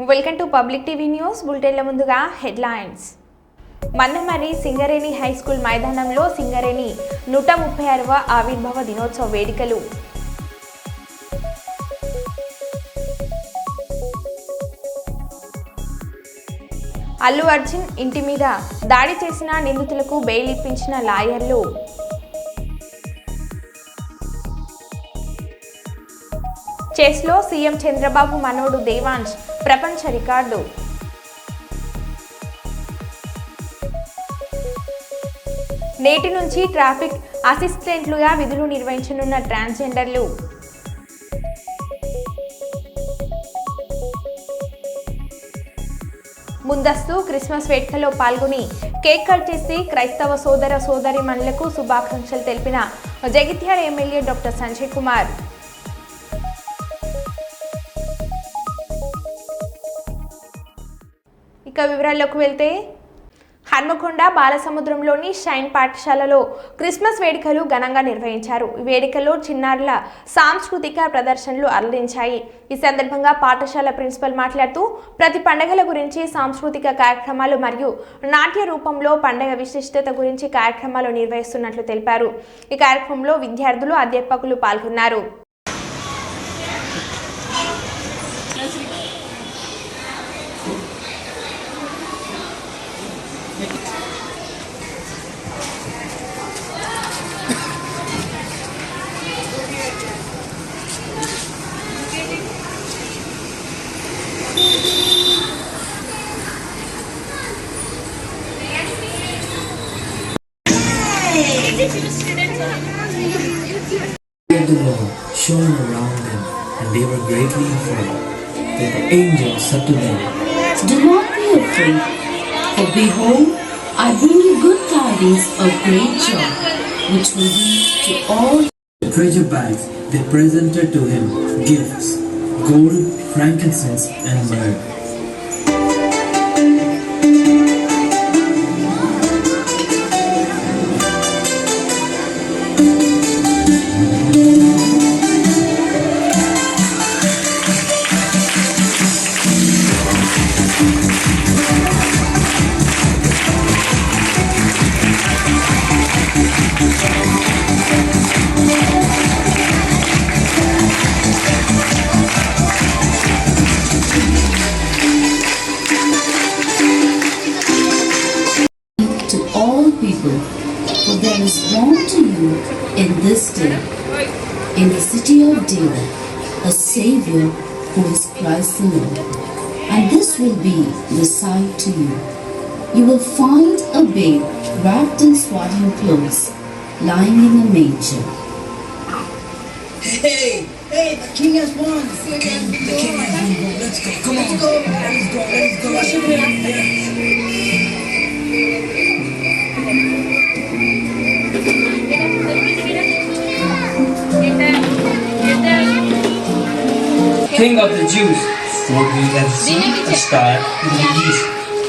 Welcome to public TV news. బులెటిన్ల ముందుగా headlines. Mannamarri Singareni high school మైదానంలో సింగరేణి 136వ ఆవిర్భావ దినోత్సవ వేడుకలు. అల్లు అర్జున్ ఇంటి మీద దాడి చేసిన నిందితులకు బెయిల్ ఇప్పించిన లాయర్లు. చెస్లో సీఎం చంద్రబాబు మనోడు దేవాంశ్ ప్రపంచ రికార్డు. నేటి నుంచి ట్రాఫిక్ అసిస్టెంట్లుగా విధులు నిర్వహించనున్న ట్రాన్స్జెండర్లు. ముందస్తు క్రిస్మస్ వేడుకలో పాల్గొని కేక్ కట్ చేసి క్రైస్తవ సోదర సోదరీమణులకు శుభాకాంక్షలు తెలిపిన జగిత్యాల ఎమ్మెల్యే డాక్టర్ సంజయ్ కుమార్. ఇక వివరాల్లోకి వెళ్తే, హన్మకొండ బాలసముద్రంలోని షైన్ పాఠశాలలో క్రిస్మస్ వేడుకలు ఘనంగా నిర్వహించారు. ఈ వేడుకల్లో చిన్నారుల సాంస్కృతిక ప్రదర్శనలు అలరించాయి. ఈ సందర్భంగా పాఠశాల ప్రిన్సిపల్ మాట్లాడుతూ ప్రతి పండుగల గురించి సాంస్కృతిక కార్యక్రమాలు మరియు నాట్య రూపంలో పండుగ విశిష్టత గురించి కార్యక్రమాలు నిర్వహిస్తున్నట్లు తెలిపారు. ఈ కార్యక్రమంలో విద్యార్థులు, అధ్యాపకులు పాల్గొన్నారు. The Lord shone around them, and they were greatly afraid. Then the angel said to them, "Do not be afraid, for behold, I bring you good tidings of great joy, which will be to all." The treasure bags they presented to him gifts, gold, frankincense, and myrrh. To all people, for there is born to you in this day, in the city of David, a Savior who is Christ the Lord. And this will be the sign to you. You will find a babe wrapped in swaddling clothes, lying in a manger. Hey, the king has won. The king has won. Let's go. Come on. Let's go. Let's go. Worship him. King of the Jews, for we have seen a star in the east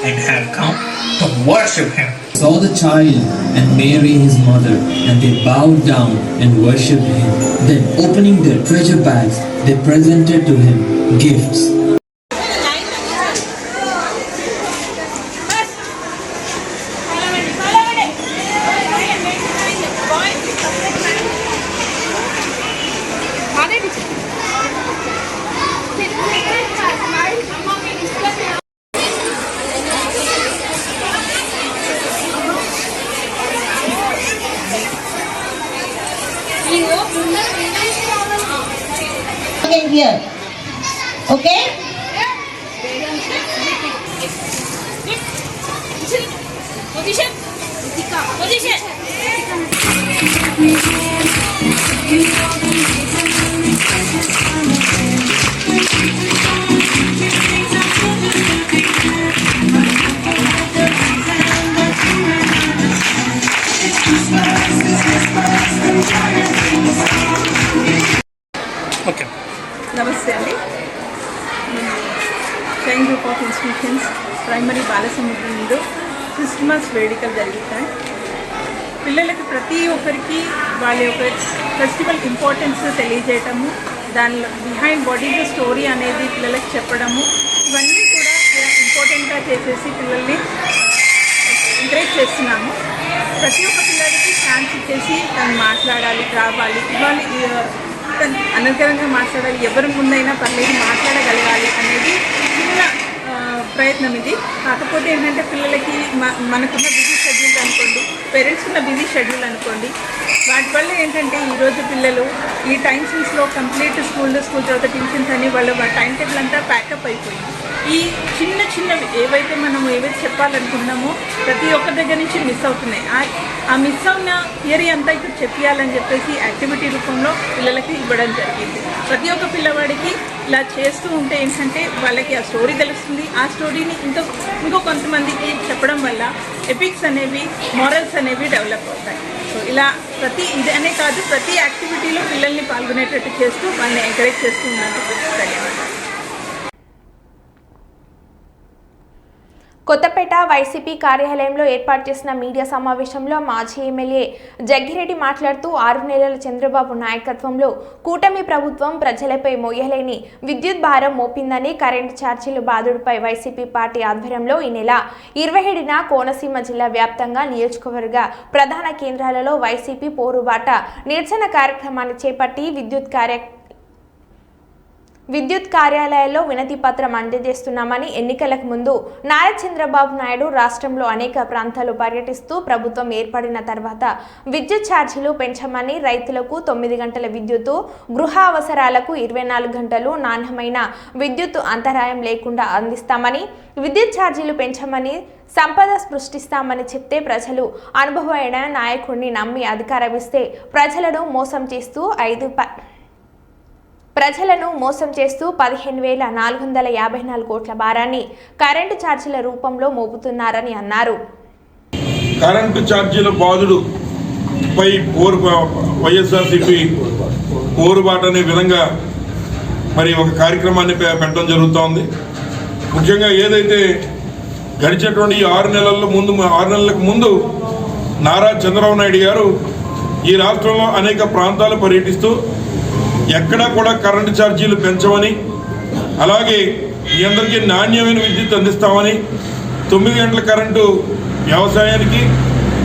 and have come to worship him. Saw the child and Mary his mother, and they bowed down and worshipped him. Then opening their treasure bags, they presented to him gifts. Here, okay? Position. Okay. నమస్తే అండి. Shine Group of Institutions primary బాలసముద్రంలో Christmas వేడుకలు జరుగుతాయి. పిల్లలకి ప్రతి ఒక్కరికి వాళ్ళ యొక్క ఫెస్టివల్ ఇంపార్టెన్స్ తెలియజేయటము, దానిలో behind what is the story అనేది పిల్లలకి చెప్పడము, ఇవన్నీ చేసేసి పిల్లల్ని ఎంకరేజ్ చేస్తున్నాము. ప్రతి ఒక్క పిల్లలకి ఛాన్స్ ఇచ్చేసి తను మాట్లాడాలి, రావాలి, తను అనర్గళంగా మాట్లాడాలి, ఎవరి ముందైనా పర్లేదు మాట్లాడగలగాలి అనేది చిన్న ప్రయత్నం ఇది. కాకపోతే ఏంటంటే పిల్లలకి మనకున్న బిజీ షెడ్యూల్ అనుకోండి, పేరెంట్స్ ఉన్న బిజీ షెడ్యూల్ అనుకోండి, వాటి వల్ల ఏంటంటే ఈరోజు పిల్లలు ఈ టైం సీన్స్లో కంప్లీట్ స్కూల్ తర్వాత ట్యూషన్స్ అని వాళ్ళ టైం టేబుల్ అంతా ప్యాకప్ అయిపోయింది. ఈ చిన్నవి ఏవైతే చెప్పాలనుకున్నామో ప్రతి ఒక్క దగ్గర నుంచి మిస్ అవుతున్నాయి. ఆ మిస్ అవున థియరీ అంతా ఇక్కడ చెప్పాలని చెప్పేసి యాక్టివిటీ రూపంలో పిల్లలకి ఇవ్వడం జరిగింది. ప్రతి ఒక్క పిల్లవాడికి ఇలా చేస్తూ ఉంటే ఏంటంటే వాళ్ళకి ఆ స్టోరీ తెలుస్తుంది. ఆ స్టోరీని ఇంకో కొంతమందికి చెప్పడం వల్ల ఎపిక్స్ అనేవి, మోరల్స్ అనేవి డెవలప్ అవుతాయి. సో ఇలా ఇదనే కాదు, ప్రతి యాక్టివిటీలో పిల్లల్ని పాల్గొనేటట్టు చేస్తూ వాళ్ళని ఎంకరేజ్ చేస్తూ ఉన్నందుకు ధన్యవాదాలు. కొత్తపేట వైసీపీ కార్యాలయంలో ఏర్పాటు చేసిన మీడియా సమావేశంలో మాజీ ఎమ్మెల్యే జగ్గిరెడ్డి మాట్లాడుతూ 6 నెలల చంద్రబాబు నాయకత్వంలో కూటమి ప్రభుత్వం ప్రజలపై మోయలేని విద్యుత్ భారం మోపిందని, కరెంటు ఛార్జీలు బాదుడుపై వైసీపీ పార్టీ ఆధ్వర్యంలో ఈ నెల 27న కోనసీమ జిల్లా వ్యాప్తంగా నియోజకవర్గ ప్రధాన కేంద్రాలలో వైసీపీ పోరుబాట నిరసన కార్యక్రమాన్ని చేపట్టి విద్యుత్ కార్యాలయాల్లో వినతి పత్రం అందజేస్తున్నామని, ఎన్నికలకు ముందు నారా చంద్రబాబు నాయుడు రాష్ట్రంలో అనేక ప్రాంతాలు పర్యటిస్తూ ప్రభుత్వం ఏర్పడిన తర్వాత విద్యుత్ ఛార్జీలు పెంచమని, రైతులకు 9 గంటల విద్యుత్తు, గృహ అవసరాలకు 24 గంటలు నాణ్యమైన విద్యుత్తు అంతరాయం లేకుండా అందిస్తామని, విద్యుత్ ఛార్జీలు పెంచమని, సంపద సృష్టిస్తామని చెప్తే ప్రజలు అనుభవమైన నాయకుడిని నమ్మి అధికారం ఇస్తే ప్రజలను మోసం చేస్తూ 15,454 కోట్ల భారాన్ని కరెంటు ఛార్జీల రూపంలో మోపుతున్నారని అన్నారు. కరెంటు ఛార్జీల బాధుడు పై వైఎస్ఆర్సీపీ పోరుబాట అనే విధంగా మరి ఒక కార్యక్రమాన్ని పెట్టడం జరుగుతోంది. ముఖ్యంగా ఏదైతే గడిచేటువంటి 6 నెలలకు ముందు నారా చంద్రబాబు నాయుడు గారు ఈ రాష్ట్రంలో అనేక ప్రాంతాలు పర్యటిస్తూ ఎక్కడా కూడా కరెంటు ఛార్జీలు పెంచమని, అలాగే మీ అందరికీ నాణ్యమైన విద్యుత్ అందిస్తామని, 9 గంటల కరెంటు వ్యవసాయానికి,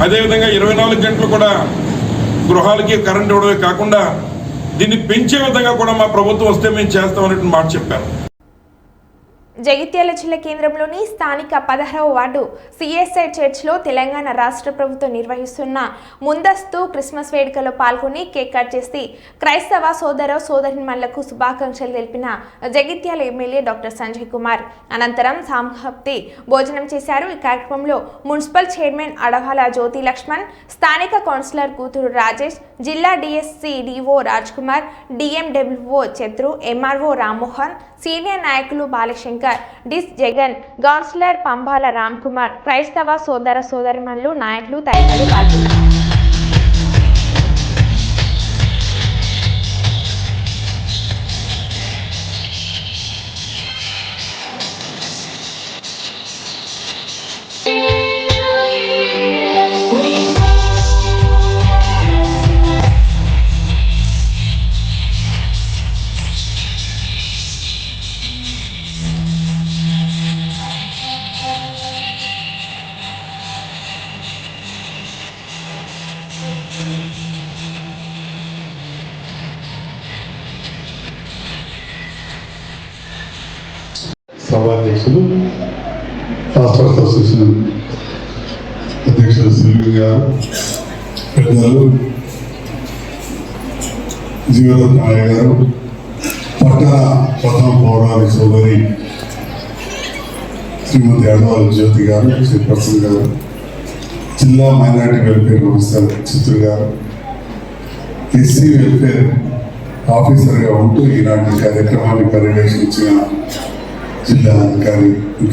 అదేవిధంగా 24 గంటలు కూడా గృహాలకి కరెంటు ఇవ్వడమే కాకుండా దీన్ని పెంచే విధంగా కూడా మా ప్రభుత్వం వస్తే మేము చేస్తామనేటువంటి మాట చెప్పారు. జగిత్యాల జిల్లా కేంద్రంలోని స్థానిక 16వ వార్డు సిఎస్ఐ చర్చ్లో తెలంగాణ రాష్ట్ర ప్రభుత్వం నిర్వహిస్తున్న ముందస్తు క్రిస్మస్ వేడుకలో పాల్గొని కేక్ కట్ చేసి క్రైస్తవ సోదరిమణులకు శుభాకాంక్షలు తెలిపిన జగిత్యాల ఎమ్మెల్యే డాక్టర్ సంజయ్ కుమార్ అనంతరం సాంహప్తి భోజనం చేశారు. ఈ కార్యక్రమంలో మున్సిపల్ చైర్మన్ అడవాల జ్యోతి లక్ష్మణ్, స్థానిక కౌన్సిలర్ కూతురు రాజేష్, జిల్లా DSC DO Raj Kumar, DMWO Chatru, MRO Rammohan, senior నాయకులు బాలశంకర్, డిస్ జగన్, కౌన్సిలర్ పంబాల రామ్ కుమార్, క్రైస్తవ సోదరిమణులు, నాయకులు తదితరులు పాల్గొన్నారు. సభాధ్యక్షులు, పాస్టర్స్ అసోసియేషన్ అధ్యక్షులు సిల్వి గారు, పెద్దలు జీవరత్నాయ గారు, పట్టణ ప్రథమ పౌరాణి సోదరి శ్రీమతి అడవాల జ్యోతి గారు, శ్రీ ప్రసన్న గారు, జిల్లా మైనారిటీ వెల్ఫేర్ ఆఫీసర్ చిత్తూరు గారు, ఎస్సీ వెల్ఫేర్ ఆఫీసర్గా ఉంటూ ఈనాటి కార్యక్రమాన్ని పర్యవేక్షించిన జిల్లా అధికారి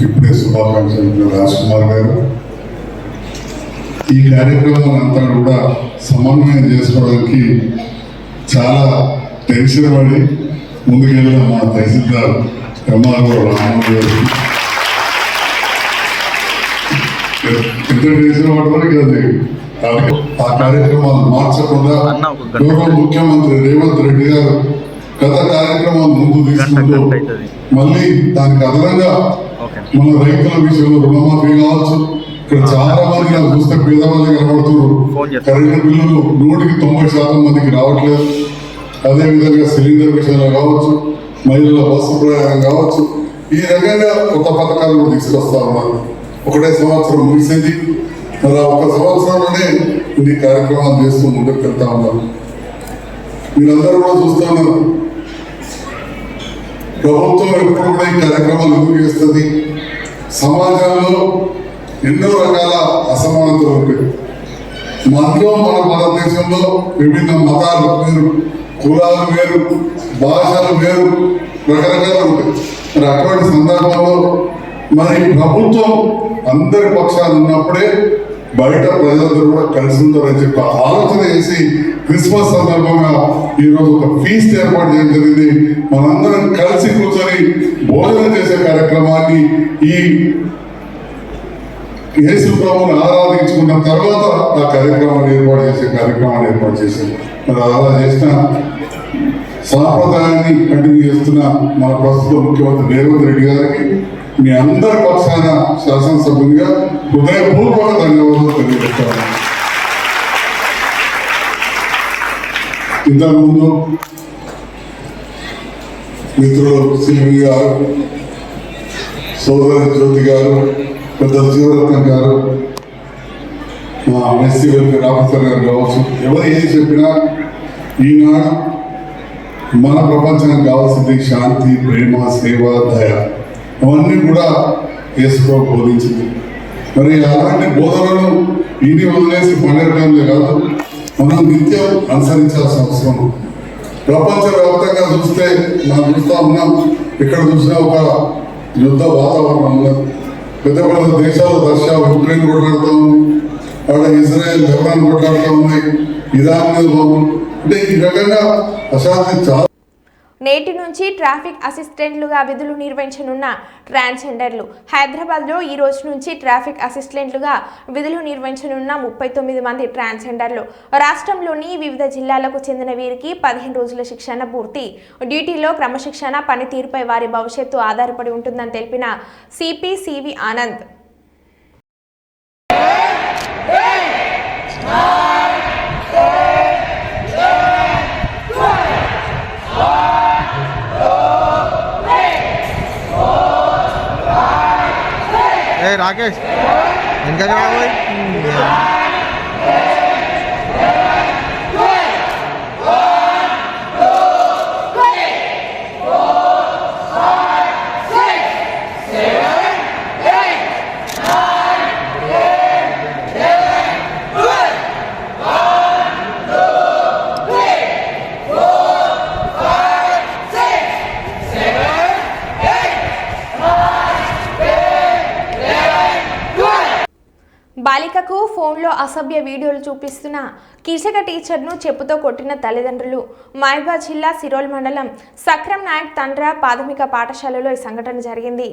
ఇప్పుడే శుభాకాంక్షలు రాజ్ కుమార్ గారు, ఈ కార్యక్రమం అంతా కూడా సమన్వయం చేసుకోవడానికి చాలా టెన్షన్ పడి ముందుకెళ్ళిన మా తహసీల్దార్ ఎంఆర్ఓ రామోహన్ గారు ఎంత టెన్షన్ పడడానికి అది ఆ కార్యక్రమాలు మార్చకుండా గౌరవ ముఖ్యమంత్రి రేవంత్ రెడ్డి గారు గత కార్యక్రమాలు ముందు తీసుకుంటూ మళ్ళీ దానికి అదనంగా మన రైతుల విషయంలో రుణమాఫీ కావచ్చు. ఇక్కడ చాలా మంది నాకు చూస్తే పేదవాళ్ళు కనబడుతున్నారు. కరెంటు బిల్లులు 100% మందికి రావట్లేదు. అదేవిధంగా సిలిండర్ విషయంలో కావచ్చు, మహిళల బస్సు ప్రయాణం కావచ్చు, ఈ రకంగా కొత్త పథకాలు కూడా తీసుకొస్తా ఉన్నారు. ఒకటే సంవత్సరం ముగిసింది, మరి ఆ ఒక సంవత్సరంలోనే ఇన్ని కార్యక్రమాలు చేస్తూ ముందుకు వెళ్తా ఉన్నారు. మీరందరూ కూడా చూస్తా ఉన్నారు. ప్రభుత్వం ఎప్పుడు కూడా ఈ కార్యక్రమాలు ఎందుకు చేస్తుంది? సమాజంలో ఎన్నో రకాల అసమానతలు ఉంటాయి. మనలో మన భారతదేశంలో విభిన్న మతాలు వేరు, కులాలు వేరు, భాషలు వేరు, రకరకాలు ఉంటాయి. మరి అటువంటి సందర్భంలో మరి ప్రభుత్వం అందరి పక్షాలు ఉన్నప్పుడే బయట ప్రజలందరూ కూడా కలిసి ఉంటారని చెప్పి ఆలోచన చేసి క్రిస్మస్ సందర్భంగా ఈరోజు ఒక ఫీస్ట్ ఏర్పాటు చేయడం జరిగింది. మనందరం కలిసి కూర్చొని భోజనం చేసే కార్యక్రమాన్ని ఈ యేసు ప్రభువుని ఆరాధించుకున్న తర్వాత ఆ కార్యక్రమాన్ని ఏర్పాటు చేశారు. మరి అలా చేసిన సాంప్రదాయాన్ని కంటిన్యూ చేస్తున్న మన ప్రస్తుత ముఖ్యమంత్రి రేవంత్ రెడ్డి గారికి మీ అందరి పక్షాన శాసనసభ్యునిగా హృదయపూర్వక ధన్యవాదాలు తెలియజేస్తాను. ఇంతకుముందు మిత్రులు సివి గారు, సోదరి జ్యోతి గారు, పెద్ద జీవరత్నం గారు, మా ఎస్సీ వెల్ఫేర్ ఆఫీసర్ గారు కావచ్చు, ఎవరు ఏం చెప్పినా ఈనాడు మన ప్రపంచానికి కావాల్సింది శాంతి, ప్రేమ, సేవ, దయ, అవన్నీ కూడా యేసు బోధించింది. మరి అలాంటి బోధనలను ఇన్ని వదిలేసి పండగంలో కాదు, మనం నిత్యం అనుసరించాల్సిన అవసరం. ప్రపంచవ్యాప్తంగా చూస్తే మనం చూస్తూ ఉన్నాం, ఇక్కడ చూసినా ఒక యుద్ధ వాతావరణం ఉన్నది. పెద్ద పెద్ద దేశాలు రష్యా, ఉక్రెయిన్ కొట్లాడుతూ ఉంది, అక్కడ ఇజ్రాయెల్, లెబనాన్ కొట్లాడుతూ ఉన్నాయి, ఇరాన్ మీద బాబు. అంటే ఈ రకంగా అశాంతి చాలా. నేటి నుంచి ట్రాఫిక్ అసిస్టెంట్లుగా విధులు నిర్వహించనున్న ట్రాన్స్జెండర్లు. హైదరాబాద్లో ఈ రోజు నుంచి ట్రాఫిక్ అసిస్టెంట్లుగా విధులు నిర్వహించనున్న 39 మంది ట్రాన్స్జెండర్లు. రాష్ట్రంలోని వివిధ జిల్లాలకు చెందిన వీరికి 15 రోజుల శిక్షణ పూర్తి. డ్యూటీలో క్రమశిక్షణ, పనితీరుపై వారి భవిష్యత్తు ఆధారపడి ఉంటుందని తెలిపిన సిపి సివి ఆనంద్, రాకేష్ ఇంకా రాబోయ్ బాలికకు ఫోన్లో అసభ్య వీడియోలు చూపిస్తున్న కీచక టీచర్ను చెప్పుతో కొట్టిన తల్లిదండ్రులు. మహబూబాబాద్ జిల్లా సిరోల్ మండలం సక్రం నాయక్ తండ్ర ప్రాథమిక పాఠశాలలో ఈ సంఘటన జరిగింది.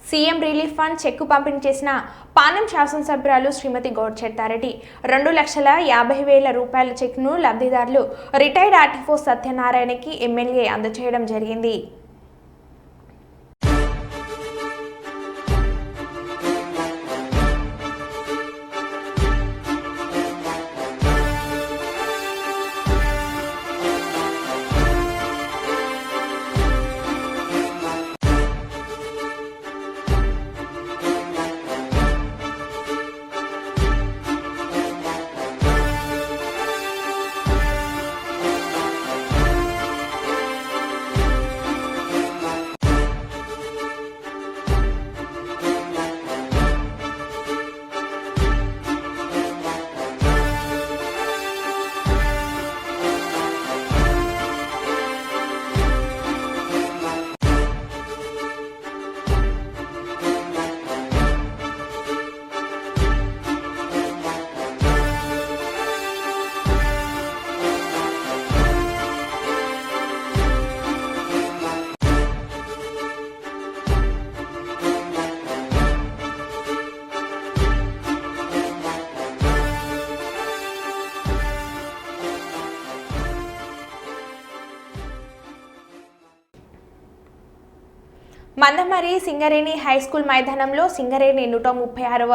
సీఎం రిలీఫ్ ఫండ్ చెక్కు పంపిణీ చేసిన పానం శాసనసభ్యురాలు శ్రీమతి గౌడ్చెట్టారెడ్డి 2,50,000 రూపాయల చెక్ను లబ్ధిదారులు రిటైర్డ్ ఆర్టీఓ సత్యనారాయణకి ఎమ్మెల్యే అందజేయడం జరిగింది. మందమరి సింగరేణి హైస్కూల్ మైదానంలో సింగరేణి 136వ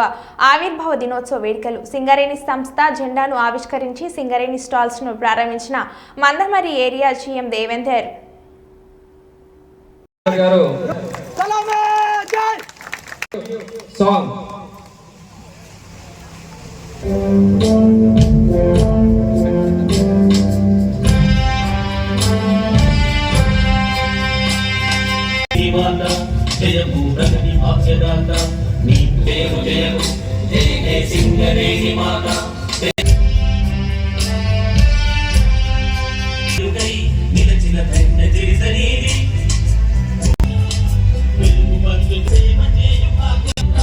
ఆవిర్భావ దినోత్సవ వేడుకలు. సింగరేణి సంస్థ జెండాను ఆవిష్కరించి సింగరేణి స్టాల్స్ ను ప్రారంభించిన మందమరి ఏరియా జీఎం దేవేందర్ గారు సాంగ్ జయము ప్రగతి భాగ్యదాత నీ జయము జయము జయ జయ సింగరేణి మాత నిలచిన ధన్య చరితనేది వెలుగు బంధు ప్రేమ జయ భాగ్యదాత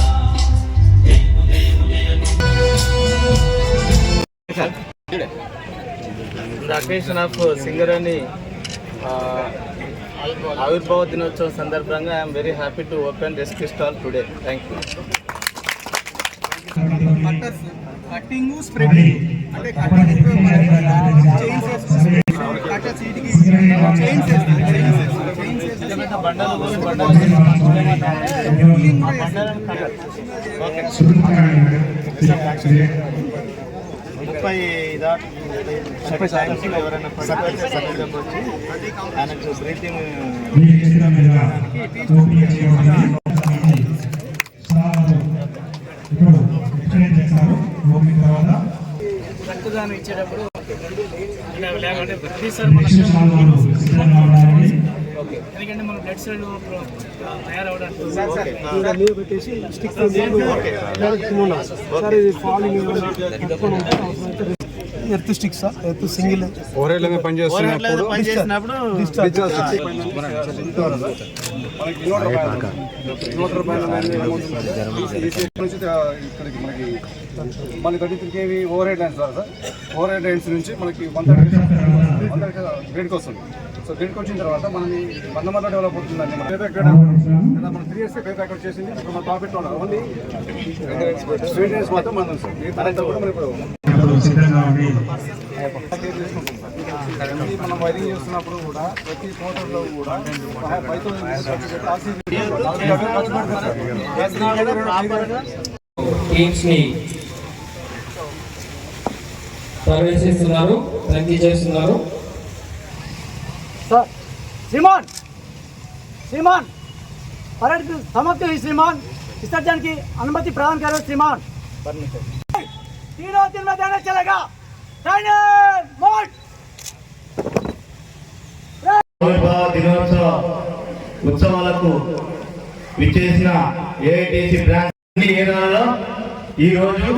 జయము జయము జయము The occasion of Singareni ఆవిర్భావ దినోత్సవం సందర్భంగా I'm very happy to open rescue stall today. Thank you. Cutting spreading అంటే కటింగ్ ఎవరైనా వచ్చి ఆయనకు బ్రీతింగ్ రక్తదానం ఇచ్చేటప్పుడు ఎందుకంటే మన బ్లడ్ సెల్ తయారవడానికి earth sticks earth single overhead పనిచేసినప్పుడు మనకి 33 kV overhead lines sir overhead lines నుంచి మనకి 100 గ్రేడ్కి వస్తుంది. సో గ్రేడ్కి వచ్చిన తర్వాత మనకి 100 డెవలప్ అవుతుందండి. మన మనం 3 years పే బ్యాక్ చేసింది. ఇప్పుడు మన ప్రాఫిట్ ఓన్లీ మెయింటెనెన్స్ మాత్రం మనం సార్ కూడా మనం ఇప్పుడు మనం వైరింగ్ చేస్తున్నప్పుడు కూడా ప్రతి మోటార్లో కూడా ప్రవేశిస్తున్నారు, తనిఖీ చేస్తున్నారు. श्रीमान श्रीमान परेड समाप्त हुई श्रीमान विसर्जन की अनुमति प्रदान करो श्रीमान. तीनों दिन में देना चलेगा. ఆవిర్భావ దినోత్సవ ఉత్సవాలకు విచ్చేసిన ఏఐటీసీ బ్రాంచ్ ఏరియాలో ఈరోజు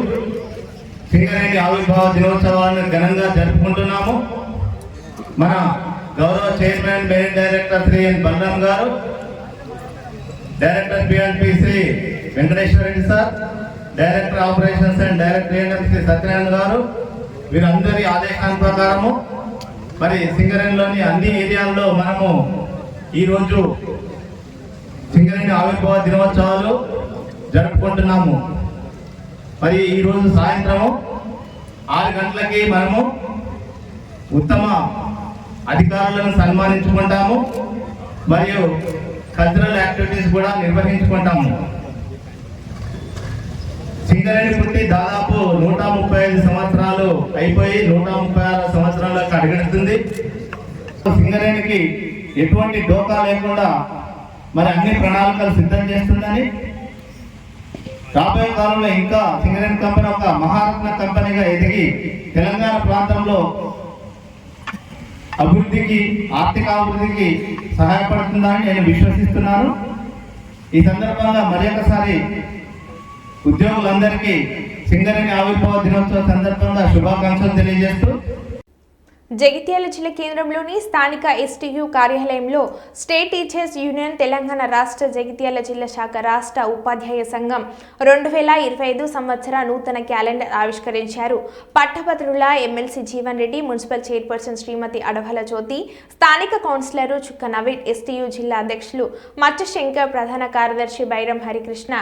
సింగరేణి ఆవిర్భావ దినోత్సవాన్ని ఘనంగా జరుపుకుంటున్నాము. మన గౌరవ chairman main director Shri N Balaram గారు, director PNP Shri Venkateswara Reddy sir, director operations and director ANM Shri Satyanarayana గారు, వీరందరి ఆదేశాల ప్రకారము మరి సింగరేణిలోని అన్ని ఏరియాల్లో మనము ఈరోజు సింగరేణి ఆవిర్భావ దినోత్సవాలు జరుపుకుంటున్నాము. మరి ఈరోజు సాయంత్రము 6 గంటలకి మనము ఉత్తమ అధికారులను సన్మానించుకుంటాము మరియు కల్చరల్ యాక్టివిటీస్ కూడా నిర్వహించుకుంటాము. సింగరేణి పుట్టి దాదాపు 135 సంవత్సరాలు అయిపోయి 136 సంవత్సరాలకు అడుగెడుతుంది. సింగరేణికి ఎటువంటి డోకా లేకుండా మరి అన్ని ప్రణాళికలు సిద్ధం చేస్తుందని, రాబోయే కాలంలో ఇంకా సింగరేణి కంపెనీ ఒక మహారత్న కంపెనీగా ఎదిగి తెలంగాణ ప్రాంతంలో అభివృద్ధికి, ఆర్థిక అభివృద్ధికి సహాయపడుతుందని నేను విశ్వసిస్తున్నాను. ఈ సందర్భంగా మరొకసారి ఉద్యోగులందరికీ సింగరేణి ఆవిర్భావ దినోత్సవ సందర్భంగా శుభాకాంక్షలు తెలియజేస్తూ జగిత్యాల జిల్లా కేంద్రంలోని స్థానిక ఎస్టీయూ కార్యాలయంలో స్టేట్ టీచర్స్ యూనియన్ తెలంగాణ రాష్ట్ర జగిత్యాల జిల్లా శాఖ రాష్ట్ర ఉపాధ్యాయ సంఘం 2025 సంవత్సర నూతన క్యాలెండర్ ఆవిష్కరించారు. పట్టభద్రుల MLC Jeevan Reddy, municipal chairperson Shrimati Adavala Jyothi, స్థానిక కౌన్సిలర్ చుక్క నవీన్, ఎస్టీయూ జిల్లా అధ్యక్షులు మచ్చ శంకర్, ప్రధాన కార్యదర్శి బైరం హరికృష్ణ,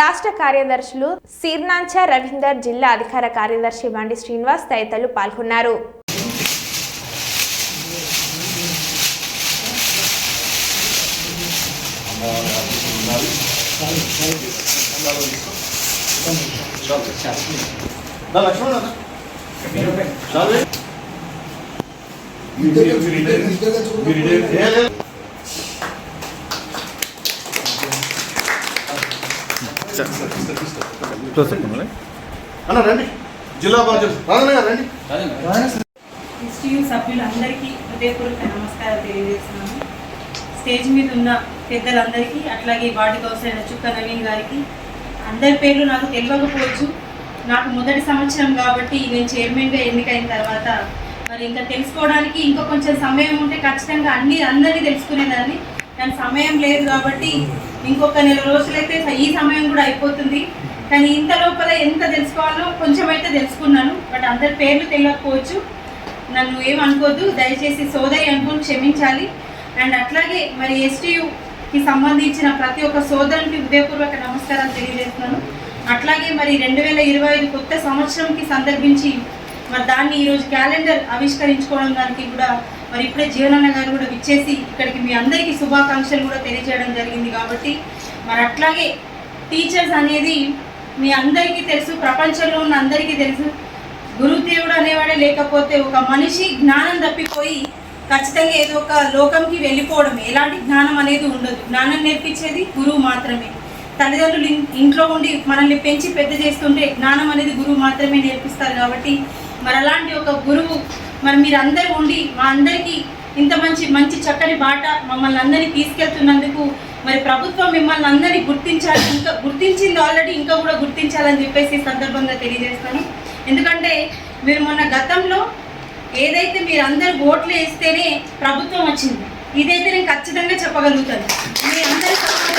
రాష్ట్ర కార్యదర్శులు సిర్నాంచ రవీందర్, జిల్లా అధికార కార్యదర్శి బండి శ్రీనివాస్ తదితరులు పాల్గొన్నారు. అన్న రండి, జిల్లా బాధ్యత రండి. ఎస్టీయూ సభ్యులందరికీ హృదయపూర్వక నమస్కారాలు తెలియజేస్తున్నాను. స్టేజ్ మీద ఉన్న పెద్దలందరికీ, అట్లాగే వార్డు కౌన్సిలర్ చుక్క నవీన్ గారికి, అందరి పేర్లు నాకు తెలియకపోవచ్చు. నాకు మొదటి సంవత్సరం కాబట్టి నేను చైర్మన్గా ఎన్నికైన తర్వాత మరి ఇంకా తెలుసుకోవడానికి ఇంకా కొంచెం సమయం ఉంటే ఖచ్చితంగా అందరినీ తెలుసుకునేదాన్ని. కానీ సమయం లేదు కాబట్టి ఇంకొక 4 రోజులైతే ఈ సమయం కూడా అయిపోతుంది. కానీ ఇంత లోపల ఎంత తెలుసుకోవాలో కొంచెం అయితే తెలుసుకున్నాను. బట్ అందరి పేర్లు తెలియకపోవచ్చు, నన్ను ఏమనుకోద్దు, దయచేసి సోదరి అనుకుని క్షమించాలి. అండ్ అట్లాగే మరి ఎస్టీయూకి సంబంధించిన ప్రతి ఒక్క సోదరునికి హృదయపూర్వక నమస్కారాలు తెలియజేస్తున్నాను. అట్లాగే మరి 2025 కొత్త సంవత్సరంకి సందర్భించి మరి దాన్ని ఈరోజు క్యాలెండర్ ఆవిష్కరించుకోవడం దానికి కూడా మరి ఇప్పుడే జీవనన్న గారు కూడా విచ్చేసి ఇక్కడికి మీ అందరికీ శుభాకాంక్షలు కూడా తెలియజేయడం జరిగింది. కాబట్టి మరి అట్లాగే టీచర్స్ అనేది మీ అందరికీ తెలుసు, ప్రపంచంలో ఉన్న అందరికీ తెలుసు. గురుదేవుడు అనేవాడే లేకపోతే ఒక మనిషి జ్ఞానం తప్పిపోయి ఖచ్చితంగా ఏదో ఒక లోకంకి వెళ్ళిపోవడం, ఎలాంటి జ్ఞానం అనేది ఉండదు. జ్ఞానం నేర్పించేది గురువు మాత్రమే. తల్లిదండ్రులు ఇంట్లో ఉండి మనల్ని పెంచి పెద్ద చేస్తుంటే జ్ఞానం అనేది గురువు మాత్రమే నేర్పిస్తారు. కాబట్టి మరి అలాంటి ఒక గురువు మరి మీరందరూ ఉండి మా అందరికీ ఇంత మంచి చక్కని బాట మమ్మల్ని అందరినీ తీసుకెళ్తున్నందుకు మరి ప్రభుత్వం మిమ్మల్ని అందరినీ గుర్తించాలి, ఇంకా గుర్తించింది ఆల్రెడీ, ఇంకా కూడా గుర్తించాలని చెప్పేసి సందర్భంగా తెలియజేస్తాను. ఎందుకంటే మీరు మొన్న గతంలో ఏదైతే మీరు అందరు ఓట్లు వేస్తేనే ప్రభుత్వం వచ్చింది, ఇదైతే నేను ఖచ్చితంగా చెప్పగలుగుతాను. మీ అందరి సపోర్ట్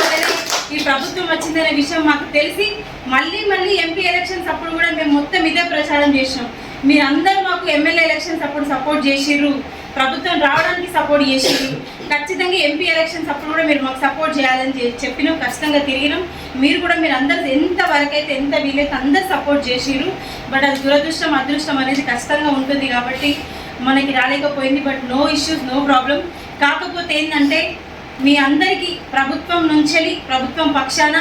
ఈ ప్రభుత్వం వచ్చిందనే విషయం మాకు తెలిసి మళ్ళీ ఎంపీ ఎలక్షన్స్ అప్పుడు కూడా మేము మొత్తం ఇదే ప్రచారం చేసినాం. మీరందరూ మాకు ఎమ్మెల్యే ఎలక్షన్స్ అప్పుడు సపోర్ట్ చేసిర్రు, ప్రభుత్వం రావడానికి సపోర్ట్ చేసిర్రు. ఖచ్చితంగా ఎంపీ ఎలక్షన్స్ అప్పుడు కూడా మీరు మాకు సపోర్ట్ చేయాలని చెప్పినాం, ఖచ్చితంగా తిరిగినాం. మీరు కూడా మీరు అందరు ఎంతవరకు అయితే ఎంత వీలైతే అందరు సపోర్ట్ చేసిర్రు. బట్ అది దురదృష్టం అదృష్టం అనేది ఖచ్చితంగా ఉంటుంది కాబట్టి మనకి రాలేకపోయింది. But no issues, no problem. కాకపోతే ఏంటంటే మీ అందరికీ ప్రభుత్వం నుంచి ప్రభుత్వం పక్షాన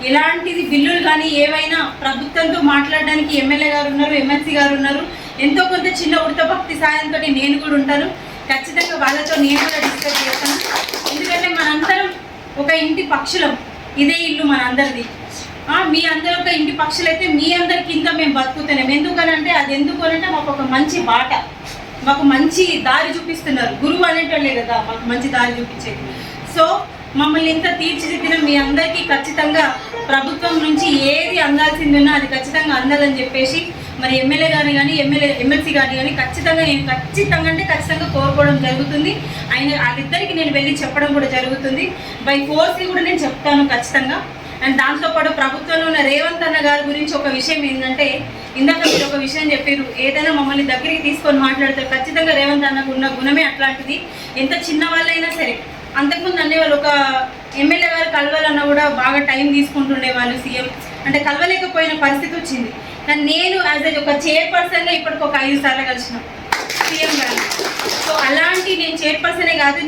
ఎలాంటిది బిల్లులు కానీ ఏవైనా ప్రభుత్వంతో మాట్లాడడానికి ఎమ్మెల్యే గారు ఉన్నారు, ఎమ్మెల్సీ గారు ఉన్నారు. ఎంతో కొంత చిన్న ఉడతభక్తి సాయంతో నేను కూడా ఉంటాను. ఖచ్చితంగా వాళ్ళతో నేను కూడా డిస్కస్ చేస్తాను. ఎందుకంటే మనందరం ఒక ఇంటి పక్షులం, ఇదే ఇల్లు మనందరిది. మీ అందరూ ఒక ఇంటి పక్షులైతే మీ అందరి కింద మేము బతుకుతున్నాం. ఎందుకనంటే అది ఎందుకనంటే మాకు ఒక మంచి బాట, మాకు మంచి దారి చూపిస్తున్నారు. గురువు అనేటోళ్ళే కదా మాకు మంచి దారి చూపించేది. సో మమ్మల్ని ఇంత తీర్చిదిద్దిన మీ అందరికీ ఖచ్చితంగా ప్రభుత్వం నుంచి ఏది అందాల్సింది ఉన్నా అది ఖచ్చితంగా అందాలని చెప్పేసి మరి ఎమ్మెల్యే గారిని కానీ ఎమ్మెల్సీ గారిని కానీ ఖచ్చితంగా కోరుకోవడం జరుగుతుంది. వాళ్ళిద్దరికి నేను వెళ్ళి చెప్పడం కూడా జరుగుతుంది. బై ఫోర్స్ కూడా నేను చెప్తాను ఖచ్చితంగా. అండ్ దాంతోపాటు ప్రభుత్వంలో ఉన్న రేవంత్ అన్న గారి గురించి ఒక విషయం ఏంటంటే, ఇందాక మీరు ఒక విషయం చెప్పారు, ఏదైనా మమ్మల్ని దగ్గరికి తీసుకొని మాట్లాడతారు. ఖచ్చితంగా రేవంత్ అన్నకు ఉన్న గుణమే అట్లాంటిది. ఎంత చిన్న వాళ్ళైనా సరే, అంతకుముందు అనేవాళ్ళు ఒక ఎమ్మెల్యే గారు కలవాలన్నా కూడా బాగా టైం తీసుకుంటుండే వాళ్ళు. సీఎం అంటే కలవలేకపోయిన పరిస్థితి వచ్చింది. కానీ నేను యాజ్ ఒక చైర్పర్సన్గా ఇప్పటికి ఒక 5 సార్లు కలిసిన సీఎం గారు. సో అలాంటి నేను చైర్పర్సనే కాదు,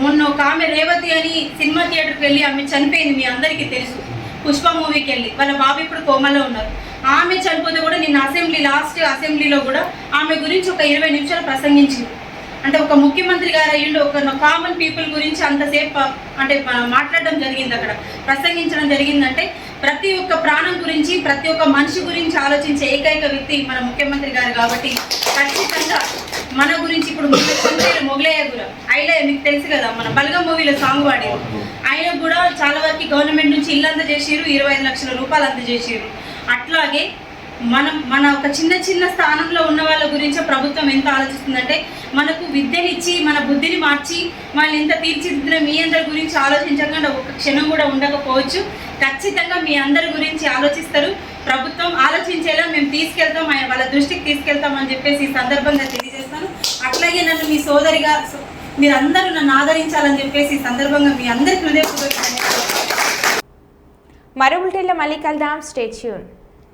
మొన్న ఒక ఆమె రేవతి అని సినిమా థియేటర్కి వెళ్ళి ఆమె చనిపోయింది, మీ అందరికీ తెలుసు. పుష్ప మూవీకి వెళ్ళి వాళ్ళ బాబు ఇప్పుడు కోమలో ఉన్నారు. ఆమె చనిపోతే కూడా నిన్న లాస్ట్ అసెంబ్లీలో కూడా ఆమె గురించి ఒక 20 నిమిషాలు ప్రసంగించింది. అంటే ఒక ముఖ్యమంత్రి గారు అయ్యిండు, ఒక కామన్ పీపుల్ గురించి అంతసేపు అంటే మాట్లాడడం జరిగింది, అక్కడ ప్రసంగించడం జరిగిందంటే ప్రతి ఒక్క ప్రాణం గురించి, ప్రతి ఒక్క మనిషి గురించి ఆలోచించే ఏకైక వ్యక్తి మన ముఖ్యమంత్రి గారు. కాబట్టి ఖచ్చితంగా మన గురించి ఇప్పుడు మొగలయ్య కూడా ఆయన మీకు తెలుసు కదా, మన బలగం మూవీలో సాంగ్ పాడారు. ఆయన కూడా చాలా వరకు గవర్నమెంట్ నుంచి ఇల్లు అందజేసారు, 25 లక్షల రూపాయలు అందజేసారు. అట్లాగే మన ఒక చిన్న స్థానంలో ఉన్న వాళ్ళ గురించి ప్రభుత్వం ఎంత ఆలోచిస్తుందంటే, మనకు విద్యనిచ్చి మన బుద్ధిని మార్చి వాళ్ళు ఎంత తీర్చిదిద్దిన మీ అందరి గురించి ఆలోచించకుండా ఒక క్షణం కూడా ఉండకపోవచ్చు. ఖచ్చితంగా మీ అందరి గురించి ఆలోచిస్తారు. ప్రభుత్వం ఆలోచించేలా మేము తీసుకెళ్తాం, వాళ్ళ దృష్టికి తీసుకెళ్తాం అని చెప్పేసి ఈ సందర్భంగా తెలియజేస్తాను. అట్లాగే నన్ను మీ సోదరిగా మీరందరూ నన్ను ఆదరించాలని చెప్పేసి ఈ సందర్భంగా మీ అందరి హృదయపూర్వక మరో బులెటిన్లో మళ్ళీ కలుద్దాం. Stay tune.